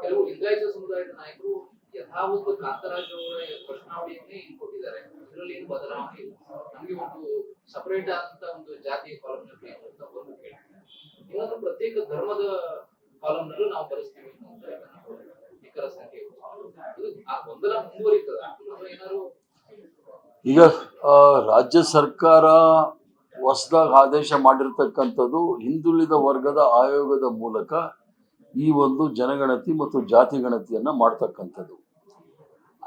ಕೆಲವು ಲಿಂಗಾಯತ ಸಮುದಾಯದ ನಾಯಕರು ಯಥಾವತ್ತು ಕಾಂತರಾಜ್ ಅವರ ಪ್ರಶ್ನಾವಳಿಯನ್ನೇ ಇಲ್ಲಿ ಕೊಟ್ಟಿದ್ದಾರೆ. ಇದರಲ್ಲಿ ಏನು ಬದಲಾವಣೆ ಇಲ್ಲ. ನಮಗೆ ಒಂದು ಸಪರೇಟ್ ಆದಂತ ಒಂದು ಜಾತಿಯ ಕಾಲಂ ಬೇಕು ಅಂತ ಒಂದು ಕೇಳ್ತಾರೆ. ಇನ್ನೊಂದು ಪ್ರತ್ಯೇಕ ಧರ್ಮದ ಕಾಲಂನಲ್ಲೂ ನಾವು ಬಳಸ್ತೀವಿ ನಿಖರ ಸಂಖ್ಯೆ. ಇದು ಆ ಗೊಂದಲ ಮುಂದುವರಿತದ ಏನಾದ್ರು. ಈಗ ರಾಜ್ಯ ಸರ್ಕಾರ ಹೊಸದಾಗಿ ಆದೇಶ ಮಾಡಿರ್ತಕ್ಕಂಥದ್ದು ಹಿಂದುಳಿದ ವರ್ಗದ ಆಯೋಗದ ಮೂಲಕ ಈ ಒಂದು ಜನಗಣತಿ ಮತ್ತು ಜಾತಿ ಗಣತಿಯನ್ನ ಮಾಡ್ತಕ್ಕಂಥದ್ದು.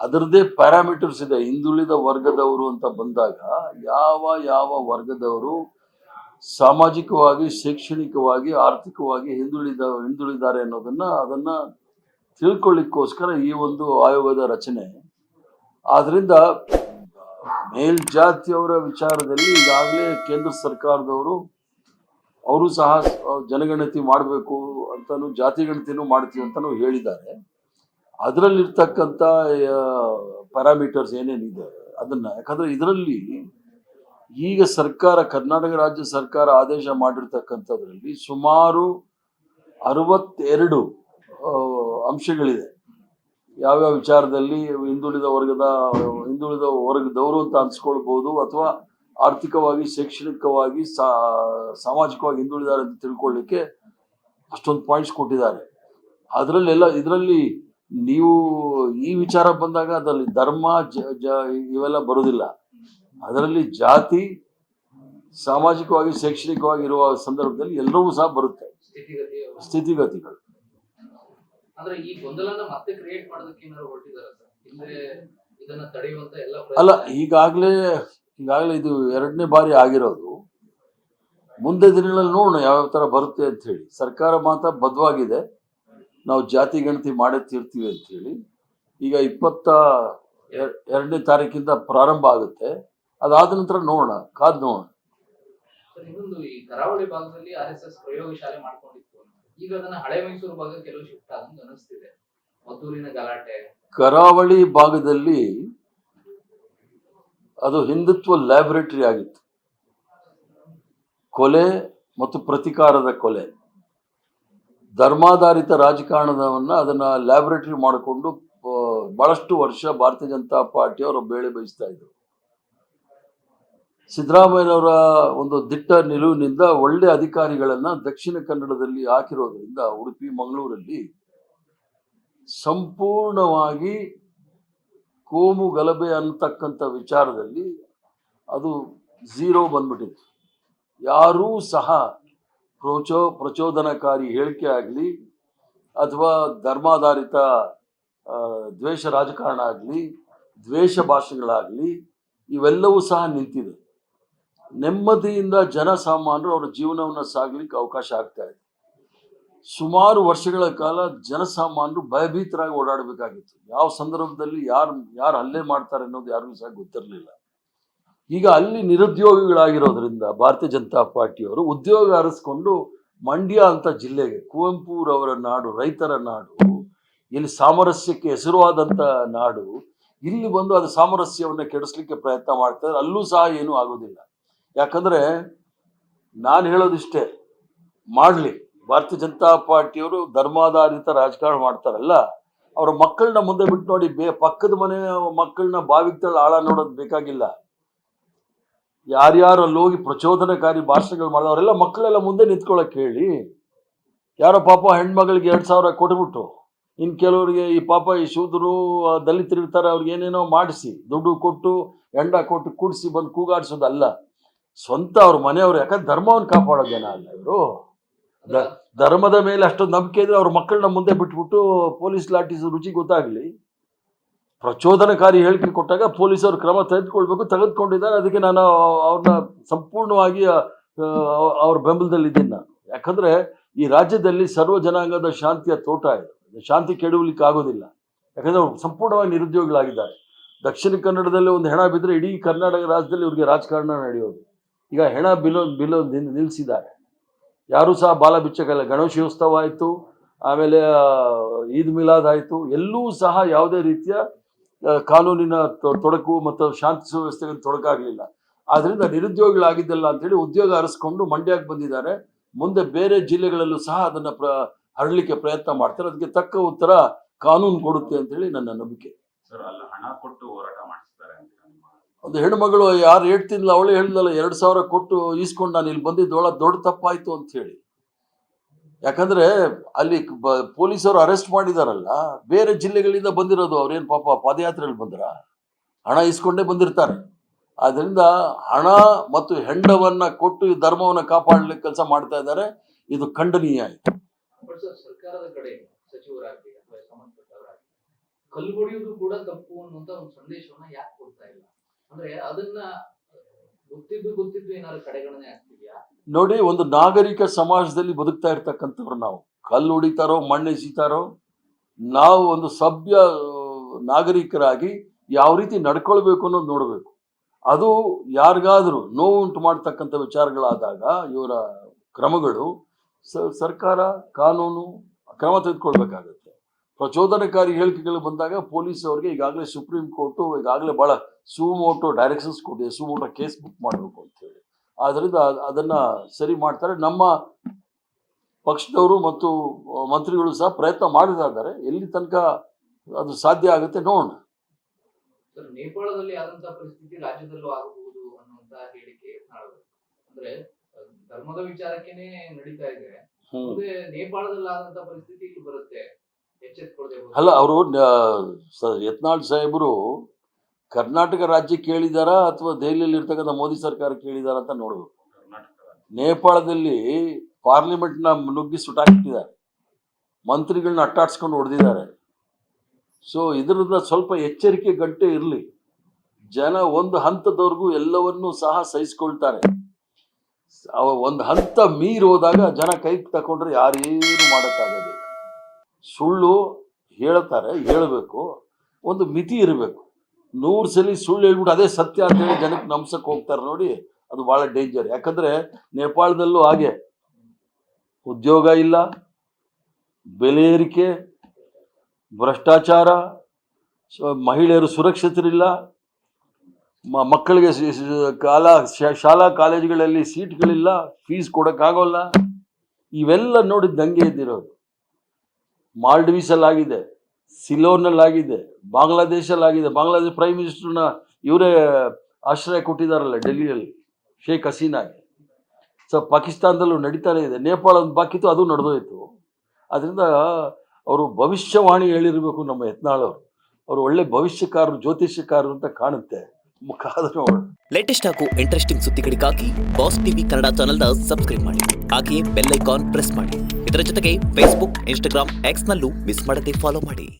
ಅದರದ್ದೇ ಪ್ಯಾರಾಮೀಟರ್ಸ್ ಇದೆ. ಹಿಂದುಳಿದ ವರ್ಗದವರು ಅಂತ ಬಂದಾಗ ಯಾವ ಯಾವ ವರ್ಗದವರು ಸಾಮಾಜಿಕವಾಗಿ, ಶೈಕ್ಷಣಿಕವಾಗಿ, ಆರ್ಥಿಕವಾಗಿ ಹಿಂದುಳಿದ್ದಾರೆ ಅದನ್ನ ತಿಳ್ಕೊಳ್ಳಿಕ್ಕೋಸ್ಕರ ಈ ಒಂದು ಆಯೋಗದ ರಚನೆ. ಆದ್ರಿಂದ ಮೇಲ್ಜಾತಿಯವರ ವಿಚಾರದಲ್ಲಿ ಈಗಾಗಲೇ ಕೇಂದ್ರ ಸರ್ಕಾರದವರು ಅವರು ಸಹ ಜನಗಣತಿ ಮಾಡಬೇಕು ಅಂತಾನು, ಜಾತಿ ಗಣತಿನೂ ಮಾಡ್ತೀವಿ ಅಂತಾನು ಹೇಳಿದ್ದಾರೆ. ಅದರಲ್ಲಿರ್ತಕ್ಕಂಥ ಪ್ಯಾರಾಮೀಟರ್ಸ್ ಏನೇನಿದೆ ಅದನ್ನ, ಯಾಕಂದ್ರೆ ಇದರಲ್ಲಿ ಈಗ ಸರ್ಕಾರ, ಕರ್ನಾಟಕ ರಾಜ್ಯ ಸರ್ಕಾರ ಆದೇಶ ಮಾಡಿರ್ತಕ್ಕಂಥದ್ರಲ್ಲಿ ಸುಮಾರು 62 ಅಂಶಗಳಿದೆ. ಯಾವ್ಯಾವ ವಿಚಾರದಲ್ಲಿ ಹಿಂದುಳಿದ ವರ್ಗದವರು ಅಂತ ಅನ್ಸ್ಕೊಳ್ಬಹುದು, ಅಥವಾ ಆರ್ಥಿಕವಾಗಿ, ಶೈಕ್ಷಣಿಕವಾಗಿ, ಸಾಮಾಜಿಕವಾಗಿ ಹಿಂದುಳಿದಾರೆ ಅಂತ ತಿಳ್ಕೊಳ್ಳಿಕ್ಕೆ ಅಷ್ಟೊಂದು ಪಾಯಿಂಟ್ಸ್ ಕೊಟ್ಟಿದ್ದಾರೆ. ಇದರಲ್ಲಿ ನೀವು ಈ ವಿಚಾರ ಬಂದಾಗ ಅದರಲ್ಲಿ ಧರ್ಮ ಇವೆಲ್ಲ ಬರುವುದಿಲ್ಲ. ಅದರಲ್ಲಿ ಜಾತಿ, ಸಾಮಾಜಿಕವಾಗಿ, ಶೈಕ್ಷಣಿಕವಾಗಿ ಇರುವ ಸಂದರ್ಭದಲ್ಲಿ ಎಲ್ಲವೂ ಸಹ ಬರುತ್ತೆ, ಸ್ಥಿತಿಗತಿಗಳು. ಅಂದ್ರೆ ಈ ಗೊಂದಲನ ಮತ್ತೆ ಕ್ರಿಯೇಟ್ ಮಾಡೋದಕ್ಕೆ ಏನಾದ್ರು ಹೊರಟಿದ್ದಾರೆ ಸರ್? ಹಿಂದೆ ಇದನ್ನ ತಡೆಯುವಂತ ಎಲ್ಲ ಅಲ್ಲ, ಈಗಾಗಲೇ ಇದು 2ನೇ ಬಾರಿ ಆಗಿರೋದು. ಮುಂದೆ ದಿನಗಳಲ್ಲಿ ನೋಡೋಣ ಯಾವ್ಯಾವ ತರ ಬರುತ್ತೆ ಅಂತ ಹೇಳಿ. ಸರ್ಕಾರ ಮಾತ್ರ ಬದ್ಧವಾಗಿದೆ, ನಾವು ಜಾತಿ ಗಣತಿ ಮಾಡೇ ತೀರ್ತೀವಿ ಅಂತ ಹೇಳಿ. ಈಗ 22ನೇ ತಾರೀಕಿಂದ ಪ್ರಾರಂಭ ಆಗುತ್ತೆ. ಅದಾದ ನಂತರ ನೋಡೋಣ, ಕಾದ್ ನೋಡೋಣ. ಇನ್ನೊಂದು, ಈ ಕರಾವಳಿ ಭಾಗದಲ್ಲಿ RSS ಪ್ರಯೋಗಶಾಲೆ ಮಾಡ್ಕೊಂಡಿತ್ತು. ಈಗ ಅದನ್ನ ಹಳೆ ಮೈಸೂರು ಭಾಗಕ್ಕೆ ಕೆಲವು ಶಿಫ್ಟ್ ಆದಂಗೆ ಅನಿಸ್ತಿದೆ. ಮದ್ದೂರಿನ ಗಲಾಟೆ, ಕರಾವಳಿ ಭಾಗದಲ್ಲಿ ಅದು ಹಿಂದುತ್ವ ಲ್ಯಾಬೊರೇಟರಿ ಆಗಿತ್ತು. ಕೊಲೆ ಮತ್ತು ಪ್ರತಿಕಾರದ ಕೊಲೆ, ಧರ್ಮಾಧಾರಿತ ರಾಜಕಾರಣವನ್ನ ಅದನ್ನ ಲ್ಯಾಬೊರೇಟರಿ ಮಾಡಿಕೊಂಡು ಬಹಳಷ್ಟು ವರ್ಷ ಭಾರತೀಯ ಜನತಾ ಪಾರ್ಟಿಯವರು ಬೇಳೆ ಬಯಸ್ತಾ ಇದ್ರು. ಸಿದ್ದರಾಮಯ್ಯನವರ ಒಂದು ದಿಟ್ಟ ನಿಲುವಿನಿಂದ ಒಳ್ಳೆ ಅಧಿಕಾರಿಗಳನ್ನ ದಕ್ಷಿಣ ಕನ್ನಡದಲ್ಲಿ ಹಾಕಿರೋದ್ರಿಂದ ಉಡುಪಿ, ಮಂಗಳೂರಲ್ಲಿ ಸಂಪೂರ್ಣವಾಗಿ ಕೋಮು ಗಲಭೆ ಅನ್ನತಕ್ಕಂಥ ವಿಚಾರದಲ್ಲಿ ಅದು ಝೀರೋ ಬಂದ್ಬಿಟ್ಟಿತ್ತು. ಯಾರೂ ಸಹ ಪ್ರಚೋದನಕಾರಿ ಹೇಳಿಕೆ ಆಗಲಿ ಅಥವಾ ಧರ್ಮಾಧಾರಿತ ದ್ವೇಷ ರಾಜಕಾರಣ ಆಗಲಿ, ದ್ವೇಷ ಭಾಷೆಗಳಾಗಲಿ, ಇವೆಲ್ಲವೂ ಸಹ ನಿಂತಿದೆ. ನೆಮ್ಮದಿಯಿಂದ ಜನಸಾಮಾನ್ಯರು ಅವರ ಜೀವನವನ್ನು ಸಾಗಲಿಕ್ಕೆ ಅವಕಾಶ ಆಗ್ತಾ ಇದೆ. ಸುಮಾರು ವರ್ಷಗಳ ಕಾಲ ಜನಸಾಮಾನ್ಯರು ಭಯಭೀತರಾಗಿ ಓಡಾಡಬೇಕಾಗಿತ್ತು. ಯಾವ ಸಂದರ್ಭದಲ್ಲಿ ಯಾರು ಹಲ್ಲೆ ಮಾಡ್ತಾರೆ ಅನ್ನೋದು ಯಾರಿಗೂ ಸಹ ಗೊತ್ತಿರಲಿಲ್ಲ. ಈಗ ಅಲ್ಲಿ ನಿರುದ್ಯೋಗಿಗಳಾಗಿರೋದ್ರಿಂದ ಭಾರತೀಯ ಜನತಾ ಪಾರ್ಟಿಯವರು ಉದ್ಯೋಗ ಅರಸ್ಕೊಂಡು ಮಂಡ್ಯ ಅಂತ ಜಿಲ್ಲೆಗೆ, ಕುವೆಂಪುರವರ ನಾಡು, ರೈತರ ನಾಡು, ಇಲ್ಲಿ ಸಾಮರಸ್ಯಕ್ಕೆ ಹೆಸರುವಾದಂಥ ನಾಡು, ಇಲ್ಲಿ ಬಂದು ಅದು ಸಾಮರಸ್ಯವನ್ನು ಕೆಡಿಸ್ಲಿಕ್ಕೆ ಪ್ರಯತ್ನ ಮಾಡ್ತಾರೆ. ಅಲ್ಲೂ ಸಹ ಏನೂ ಆಗೋದಿಲ್ಲ. ಯಾಕಂದ್ರೆ ನಾನು ಹೇಳೋದಿಷ್ಟೇ, ಮಾಡಲಿ. ಭಾರತೀಯ ಜನತಾ ಪಾರ್ಟಿಯವರು ಧರ್ಮಾಧಾರಿತ ರಾಜಕಾರಣ ಮಾಡ್ತಾರಲ್ಲ, ಅವರ ಮಕ್ಕಳನ್ನ ಮುಂದೆ ಬಿಟ್ಟು ನೋಡಿ. ಪಕ್ಕದ ಮನೆ ಮಕ್ಕಳನ್ನ ಬಾವಿಗೆ ತಳ್ಳಿ ಆಳ ನೋಡೋದು ಬೇಕಾಗಿಲ್ಲ. ಯಾರ್ಯಾರು ಅಲ್ಲಿ ಹೋಗಿ ಪ್ರಚೋದನಕಾರಿ ಭಾಷಣಗಳು ಮಾಡಿದವರೆಲ್ಲ ಮಕ್ಕಳೆಲ್ಲ ಮುಂದೆ ನಿಂತ್ಕೊಳ್ಳೋಕೆ ಹೇಳಿ. ಯಾರೋ ಪಾಪ ಹೆಣ್ಮಗಳಿಗೆ 2,000 ಕೊಟ್ಬಿಟ್ಟು, ಇನ್ನು ಕೆಲವರಿಗೆ ಈ ಪಾಪ ಈ ಶೂದ್ರರು ದಲಿತರಿರ್ತಾರೆ, ಅವ್ರಿಗೆ ಏನೇನೋ ಮಾಡಿಸಿ ದುಡ್ಡು ಕೊಟ್ಟು ಹೆಂಡ ಕೊಟ್ಟು ಕೂಡಿಸಿ ಬಂದು ಕೂಗಾಡಿಸೋದಲ್ಲ. ಸ್ವಂತ ಅವ್ರ ಮನೆಯವರು, ಯಾಕಂದ್ರೆ ಧರ್ಮವನ್ನು ಕಾಪಾಡೋ ಜನ ಅಲ್ಲ ಇವರು. ಧರ್ಮದ ಮೇಲೆ ಅಷ್ಟೊಂದು ನಂಬಿಕೆ ಇದ್ರೆ ಅವ್ರ ಮಕ್ಕಳನ್ನ ಮುಂದೆ ಬಿಟ್ಬಿಟ್ಟು ಪೊಲೀಸ್ ಲಾಠಿ ರುಚಿ ಗೊತ್ತಾಗ್ಲಿ. ಪ್ರಚೋದನಕಾರಿ ಹೇಳಿಕೆ ಕೊಟ್ಟಾಗ ಪೊಲೀಸರು ಕ್ರಮ ತೆಗೆದುಕೊಂಡಿದ್ದಾರೆ. ಅದಕ್ಕೆ ನಾನು ಅವ್ರನ್ನ ಸಂಪೂರ್ಣವಾಗಿ ಅವ್ರ ಬೆಂಬಲದಲ್ಲಿ ಇದ್ದೀನಿ ನಾನು. ಯಾಕಂದ್ರೆ ಈ ರಾಜ್ಯದಲ್ಲಿ ಸರ್ವ ಜನಾಂಗದ ಶಾಂತಿಯ ತೋಟ ಇದೆ. ಶಾಂತಿ ಕೆಡವಲಿಕ್ಕೆ ಆಗೋದಿಲ್ಲ. ಯಾಕಂದ್ರೆ ಅವ್ರು ಸಂಪೂರ್ಣವಾಗಿ ನಿರುದ್ಯೋಗಿಗಳಾಗಿದ್ದಾರೆ. ದಕ್ಷಿಣ ಕನ್ನಡದಲ್ಲಿ ಒಂದು ಹೆಣ ಬಿದ್ದರೆ ಇಡೀ ಕರ್ನಾಟಕ ರಾಜ್ಯದಲ್ಲಿ ಇವ್ರಿಗೆ ರಾಜಕಾರಣ ನಡೆಯೋದು. ಈಗ ಹೆಣ ಬಿಲೋ ನಿಲ್ಲಿಸಿದ್ದಾರೆ. ಯಾರೂ ಸಹ ಬಾಲ ಬಿಚ್ಚಕ್ಕಾಗಲ್ಲ. ಗಣೇಶೋತ್ಸವ ಆಯಿತು, ಆಮೇಲೆ ಈದ್ ಮಿಲಾದ್ ಆಯಿತು, ಎಲ್ಲೂ ಸಹ ಯಾವುದೇ ರೀತಿಯ ಕಾನೂನಿನ ತೊಡಕು ಮತ್ತು ಶಾಂತಿ ಸುವ್ಯವಸ್ಥೆಗೆ ತೊಡಕಾಗಲಿಲ್ಲ. ಆದ್ರಿಂದ ನಿರುದ್ಯೋಗಿಗಳಾಗಿದ್ದಲ್ಲ ಅಂತೇಳಿ ಉದ್ಯೋಗ ಅರಸ್ಕೊಂಡು ಮಂಡ್ಯಕ್ಕೆ ಬಂದಿದ್ದಾರೆ. ಮುಂದೆ ಬೇರೆ ಜಿಲ್ಲೆಗಳಲ್ಲೂ ಸಹ ಅದನ್ನು ಹರಡಲಿಕ್ಕೆ ಪ್ರಯತ್ನ ಮಾಡ್ತಾರೆ. ಅದಕ್ಕೆ ತಕ್ಕ ಉತ್ತರ ಕಾನೂನು ಕೊಡುತ್ತೆ ಅಂತೇಳಿ ನನ್ನ ನಂಬಿಕೆ. ಸರ್ ಅಲ್ಲಿ ಹಣ ಕೊಟ್ಟು ಹೋರಾಟ ಮಾಡಿಸ್ತಾರೆ ಅಂತ ಒಂದು ಹೆಣ್ಮಗಳು ಯಾರು ಹೇಳ್ತಿದ್ಲ ಅವಳೇ ಹೇಳಿದ್ಲಲ್ಲ, 2,000 ಕೊಟ್ಟು ಈಸ್ಕೊಂಡು ನಾನು ಇಲ್ಲಿ ಬಂದಿದ್ದೊಳ ದೊಡ್ಡ ತಪ್ಪಾಯ್ತು ಅಂತ ಹೇಳಿ. ಯಾಕಂದ್ರೆ ಅಲ್ಲಿ ಪೊಲೀಸರು ಅರೆಸ್ಟ್ ಮಾಡಿದಾರಲ್ಲ, ಬೇರೆ ಜಿಲ್ಲೆಗಳಿಂದ ಬಂದಿರೋದು, ಅವ್ರೇನು ಪಾಪ ಪಾದಯಾತ್ರೆಯಲ್ಲಿ ಬಂದ್ರ, ಹಣ ಇಸ್ಕೊಂಡೇ ಬಂದಿರ್ತಾರೆ. ಆದ್ರಿಂದ ಹಣ ಮತ್ತು ಹೆಂಡವನ್ನ ಕೊಟ್ಟು ಈ ಧರ್ಮವನ್ನ ಕಾಪಾಡಲಿಕ್ಕೆ ಕೆಲಸ ಮಾಡ್ತಾ ಇದ್ದಾರೆ. ಇದು ಖಂಡನೀಯ ಆಯ್ತು. ಬಟ್ ಸರ್, ಸರ್ಕಾರದ ಕಡೆ ಸಚಿವರಾಗಲಿ ಅಥವಾ ಸಂಬಂಧಪಟ್ಟವರಾಗಲಿ ಕಲ್ಲು ಹೊಡೆಯುವುದು ಕೂಡ ತಪ್ಪು ಅನ್ನುವಂತ ಒಂದು ಸಂದೇಶವನ್ನ ಯಾಕೆ ಕೊಡ್ತಾ ಇಲ್ಲ? ಅಂದ್ರೆ ಅದನ್ನ ಗೊತ್ತಿದ್ದು ಏನಾದ್ರು ಕಡೆಗಣನೆ ಆಗ್ತಿದ್ಯಾ? ನೋಡಿ, ಒಂದು ನಾಗರಿಕ ಸಮಾಜದಲ್ಲಿ ಬದುಕ್ತಾ ಇರ್ತಕ್ಕಂಥವ್ರು ನಾವು. ಕಲ್ಲು ಹೊಡಿತಾರೋ ಮಣ್ಣು ಎಸಿತಾರೋ, ನಾವು ಒಂದು ಸಭ್ಯ ನಾಗರಿಕರಾಗಿ ಯಾವ ರೀತಿ ನಡ್ಕೊಳ್ಬೇಕು ಅನ್ನೋದು ನೋಡಬೇಕು. ಅದು ಯಾರಿಗಾದ್ರೂ ನೋವು ಉಂಟು ಮಾಡ್ತಕ್ಕಂಥ ವಿಚಾರಗಳಾದಾಗ ಇವರ ಕ್ರಮಗಳು ಸರ್ಕಾರ ಕಾನೂನು ಕ್ರಮ ತೆಗೆದುಕೊಳ್ಬೇಕಾಗತ್ತೆ. ಪ್ರಚೋದನಕಾರಿ ಹೇಳಿಕೆಗಳು ಬಂದಾಗ ಪೊಲೀಸ್ ಅವರಿಗೆ ಈಗಾಗಲೇ ಸುಪ್ರೀಂ ಕೋರ್ಟು ಈಗಾಗಲೇ ಬಹಳ ಸುಮೋಟೋ ಡೈರೆಕ್ಷನ್ಸ್ ಕೊಟ್ಟಿದೆ, ಸುಮೋಟೋ ಕೇಸ್ ಬುಕ್ ಮಾಡಬೇಕು ಅಂತ ಹೇಳಿ. ಆದ್ದರಿಂದ ಅದನ್ನ ಸರಿ ಮಾಡ್ತಾರೆ. ನಮ್ಮ ಪಕ್ಷದವರು ಮತ್ತು ಮಂತ್ರಿಗಳು ಸಹ ಪ್ರಯತ್ನ ಮಾಡ್ತಾ ಇದ್ದಾರೆ. ಎಲ್ಲಿ ತನಕ ಅದು ಸಾಧ್ಯ ಆಗುತ್ತೆ ನೋಡೋಣ. ಸರ್, ನೇಪಾಳದಲ್ಲಿ ಆದಂತಹ ಪರಿಸ್ಥಿತಿ ರಾಜ್ಯದಲ್ಲೂ ಆಗಬಹುದು ಅನ್ನುವಂತ ಹೇಳಿಕೆ ಅಂದ್ರೆ ಧರ್ಮದ ವಿಚಾರಕ್ಕೇನೆ ನಡೀತಾ ಇದೆ. ಮುಂದೆ ನೇಪಾಳದಲ್ಲಿ ಆದಂತಹ ಪರಿಸ್ಥಿತಿ ಇಲ್ಲಿ ಬರುತ್ತೆ, ಎಚ್ಚೆತ್ಕೊಳ್ಳದೆ. ಅಲ್ಲ, ಅವರು ಯತ್ನಾಳ್ ಸಾಹೇಬರು ಕರ್ನಾಟಕ ರಾಜ್ಯ ಕೇಳಿದಾರ ಅಥವಾ ದೆಹಲಿಯಲ್ಲಿ ಇರ್ತಕ್ಕಂಥ ಮೋದಿ ಸರ್ಕಾರ ಕೇಳಿದಾರ ಅಂತ ನೋಡ್ಬೇಕು. ನೇಪಾಳದಲ್ಲಿ ಪಾರ್ಲಿಮೆಂಟ್ನ ನುಗ್ಗಿ ಸುಟ್ಟಾಕಿಟ್ಟಿದ್ದಾರೆ, ಮಂತ್ರಿಗಳನ್ನ ಅಟ್ಟಾಡ್ಸ್ಕೊಂಡು ಹೊಡೆದಿದ್ದಾರೆ. ಸೊ ಇದರಿಂದ ಸ್ವಲ್ಪ ಎಚ್ಚರಿಕೆ ಗಂಟೆ ಇರಲಿ. ಜನ ಒಂದು ಹಂತದವರೆಗೂ ಎಲ್ಲವನ್ನೂ ಸಹ ಸಹಿಸ್ಕೊಳ್ತಾರೆ. ಒಂದು ಹಂತ ಮೀರಿ ಹೋದಾಗ ಜನ ಕೈಗೆ ತಕೊಂಡ್ರೆ ಯಾರೇನು ಮಾಡೋಕ್ಕಾಗೋದಿಲ್ಲ. ಸುಳ್ಳು ಹೇಳ್ತಾರೆ, ಹೇಳಬೇಕು, ಒಂದು ಮಿತಿ ಇರಬೇಕು. 100 ಸಲ ಸುಳ್ಳು ಹೇಳ್ಬಿಟ್ಟು ಅದೇ ಸತ್ಯ ಅಂತ ಹೇಳಿ ಜನಕ್ಕೆ ನಂಬ್ಸಕ್ಕೆ ಹೋಗ್ತಾರೆ ನೋಡಿ, ಅದು ಬಹಳ ಡೇಂಜರ್. ಯಾಕಂದ್ರೆ ನೇಪಾಳದಲ್ಲೂ ಹಾಗೆ ಉದ್ಯೋಗ ಇಲ್ಲ, ಬೆಲೆ ಏರಿಕೆ, ಭ್ರಷ್ಟಾಚಾರ, ಮಹಿಳೆಯರು ಸುರಕ್ಷಿತರಿಲ್ಲ, ಮಕ್ಕಳಿಗೆ ಶಾಲಾ ಕಾಲೇಜುಗಳಲ್ಲಿ ಸೀಟ್ಗಳಿಲ್ಲ, ಫೀಸ್ ಕೊಡೋಕ್ಕಾಗೋಲ್ಲ. ಇವೆಲ್ಲ ನೋಡಿ ದಂಗೆ ಎದ್ದಿರೋದು. ಮಾಲ್ಡೀವ್ಸಲ್ಲಿ ಆಗಿದೆ, ಸಿಲೋನ್ನಲ್ಲಾಗಿದೆ, ಬಾಂಗ್ಲಾದೇಶಲ್ಲಾಗಿದೆ. ಬಾಂಗ್ಲಾದೇಶ ಪ್ರೈಮ್ ಮಿನಿಸ್ಟರ್ನ ಇವರೇ ಆಶ್ರಯ ಕೊಟ್ಟಿದ್ದಾರಲ್ಲ ಡೆಲ್ಲಿಯಲ್ಲಿ, ಶೇಖ್ ಹಸೀನಾಗೆ. ಸೊ ಪಾಕಿಸ್ತಾನದಲ್ಲೂ ನಡೀತಾನೆ ಇದೆ. ನೇಪಾಳ ಒಂದು ಬಾಕಿತ್ತು, ಅದು ನಡೆದೋಯ್ತು. ಅದರಿಂದ ಅವರು ಭವಿಷ್ಯವಾಣಿ ಹೇಳಿರಬೇಕು ನಮ್ಮ ಯತ್ನಾಳ್ ಅವರು. ಅವರು ಒಳ್ಳೆ ಭವಿಷ್ಯಕಾರರು, ಜ್ಯೋತಿಷ್ಯಕಾರರು ಅಂತ ಕಾಣುತ್ತೆ. ಮುಖಾದ ನೋಡೋಣ. ಲೇಟೆಸ್ಟ್ ಹಾಗೂ ಇಂಟ್ರೆಸ್ಟಿಂಗ್ ಸುದ್ದಿಗಳಿಗಾಗಿ ಬಾಸ್ ಟಿವಿ ಕನ್ನಡ ಚಾನೆಲ್ನ ಸಬ್ಸ್ಕ್ರೈಬ್ ಮಾಡಿ. ಹಾಗೆಯೇ ಬೆಲ್ ಐಕಾನ್ ಪ್ರೆಸ್ ಮಾಡಿ. ಇದರ ಜೊತೆಗೆ ಫೇಸ್ಬುಕ್, ಇನ್ಸ್ಟಾಗ್ರಾಮ್, ಎಕ್ಸ್ನಲ್ಲೂ ಮಿಸ್ ಮಾಡದೆ ಫಾಲೋ ಮಾಡಿ.